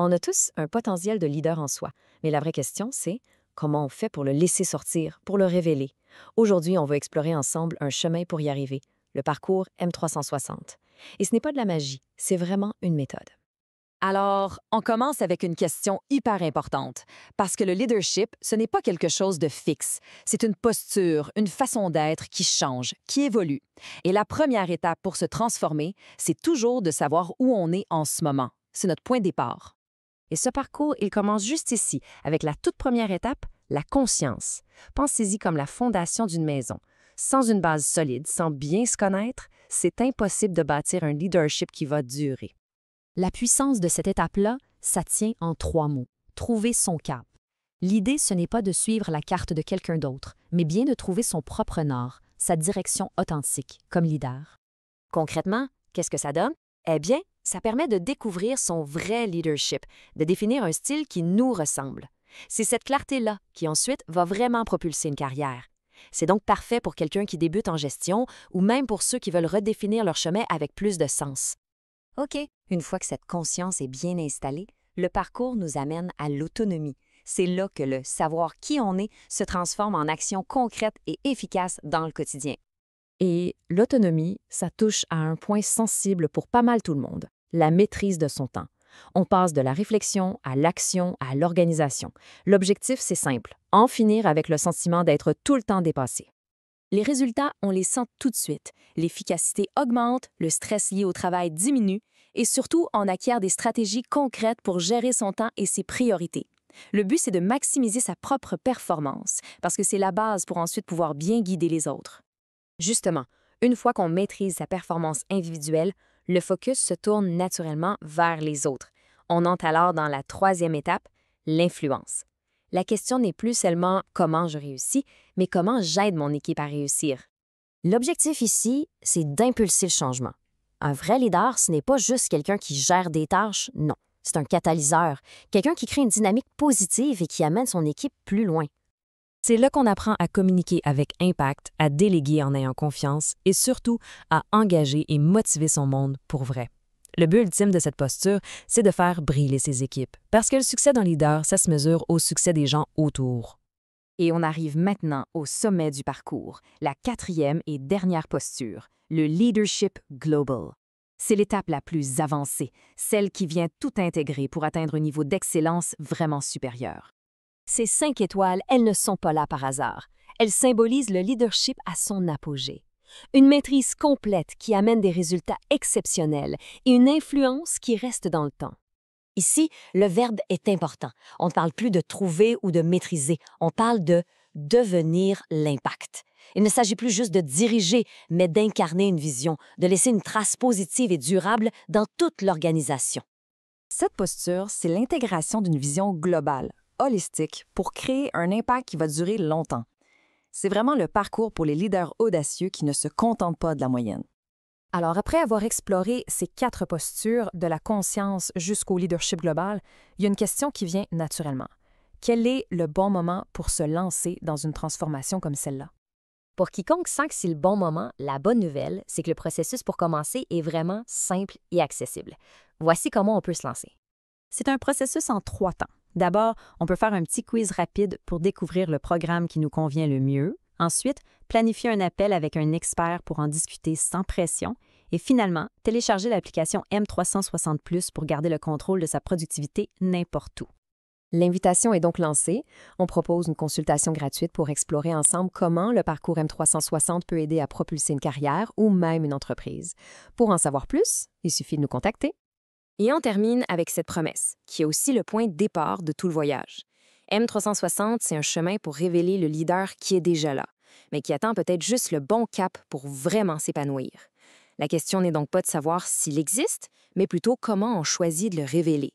On a tous un potentiel de leader en soi, mais la vraie question, c'est comment on fait pour le laisser sortir, pour le révéler. Aujourd'hui, on va explorer ensemble un chemin pour y arriver, le parcours M360. Et ce n'est pas de la magie, c'est vraiment une méthode. Alors, on commence avec une question hyper importante, parce que le leadership, ce n'est pas quelque chose de fixe. C'est une posture, une façon d'être qui change, qui évolue. Et la première étape pour se transformer, c'est toujours de savoir où on est en ce moment. C'est notre point de départ. Et ce parcours, il commence juste ici, avec la toute première étape, la conscience. Pensez-y comme la fondation d'une maison. Sans une base solide, sans bien se connaître, c'est impossible de bâtir un leadership qui va durer. La puissance de cette étape-là, ça tient en 3 mots. Trouver son cap. L'idée, ce n'est pas de suivre la carte de quelqu'un d'autre, mais bien de trouver son propre nord, sa direction authentique, comme leader. Concrètement, qu'est-ce que ça donne? Eh bien, ça permet de découvrir son vrai leadership, de définir un style qui nous ressemble. C'est cette clarté-là qui ensuite va vraiment propulser une carrière. C'est donc parfait pour quelqu'un qui débute en gestion ou même pour ceux qui veulent redéfinir leur chemin avec plus de sens. OK, une fois que cette conscience est bien installée, le parcours nous amène à l'autonomie. C'est là que le savoir qui on est se transforme en action concrète et efficace dans le quotidien. Et l'autonomie, ça touche à un point sensible pour pas mal tout le monde, la maîtrise de son temps. On passe de la réflexion à l'action, à l'organisation. L'objectif, c'est simple, en finir avec le sentiment d'être tout le temps dépassé. Les résultats, on les sent tout de suite. L'efficacité augmente, le stress lié au travail diminue et surtout, on acquiert des stratégies concrètes pour gérer son temps et ses priorités. Le but, c'est de maximiser sa propre performance parce que c'est la base pour ensuite pouvoir bien guider les autres. Justement, une fois qu'on maîtrise sa performance individuelle, le focus se tourne naturellement vers les autres. On entre alors dans la 3e étape, l'influence. La question n'est plus seulement comment je réussis, mais comment j'aide mon équipe à réussir. L'objectif ici, c'est d'impulser le changement. Un vrai leader, ce n'est pas juste quelqu'un qui gère des tâches, non. C'est un catalyseur, quelqu'un qui crée une dynamique positive et qui amène son équipe plus loin. C'est là qu'on apprend à communiquer avec impact, à déléguer en ayant confiance et surtout à engager et motiver son monde pour vrai. Le but ultime de cette posture, c'est de faire briller ses équipes. Parce que le succès d'un leader, ça se mesure au succès des gens autour. Et on arrive maintenant au sommet du parcours, la 4e et dernière posture, le leadership global. C'est l'étape la plus avancée, celle qui vient tout intégrer pour atteindre un niveau d'excellence vraiment supérieur. Ces 5 étoiles, elles ne sont pas là par hasard. Elles symbolisent le leadership à son apogée. Une maîtrise complète qui amène des résultats exceptionnels et une influence qui reste dans le temps. Ici, le verbe est important. On ne parle plus de trouver ou de maîtriser, on parle de devenir l'impact. Il ne s'agit plus juste de diriger, mais d'incarner une vision, de laisser une trace positive et durable dans toute l'organisation. Cette posture, c'est l'intégration d'une vision globale, holistique, pour créer un impact qui va durer longtemps. C'est vraiment le parcours pour les leaders audacieux qui ne se contentent pas de la moyenne. Alors, après avoir exploré ces 4 postures, de la conscience jusqu'au leadership global, il y a une question qui vient naturellement. Quel est le bon moment pour se lancer dans une transformation comme celle-là? Pour quiconque sent que c'est le bon moment, la bonne nouvelle, c'est que le processus pour commencer est vraiment simple et accessible. Voici comment on peut se lancer. C'est un processus en 3 temps. D'abord, on peut faire un petit quiz rapide pour découvrir le programme qui nous convient le mieux. Ensuite, planifier un appel avec un expert pour en discuter sans pression. Et finalement, télécharger l'application M360+ pour garder le contrôle de sa productivité n'importe où. L'invitation est donc lancée. On propose une consultation gratuite pour explorer ensemble comment le parcours M360 peut aider à propulser une carrière ou même une entreprise. Pour en savoir plus, il suffit de nous contacter. Et on termine avec cette promesse, qui est aussi le point de départ de tout le voyage. M360, c'est un chemin pour révéler le leader qui est déjà là, mais qui attend peut-être juste le bon cap pour vraiment s'épanouir. La question n'est donc pas de savoir s'il existe, mais plutôt comment on choisit de le révéler.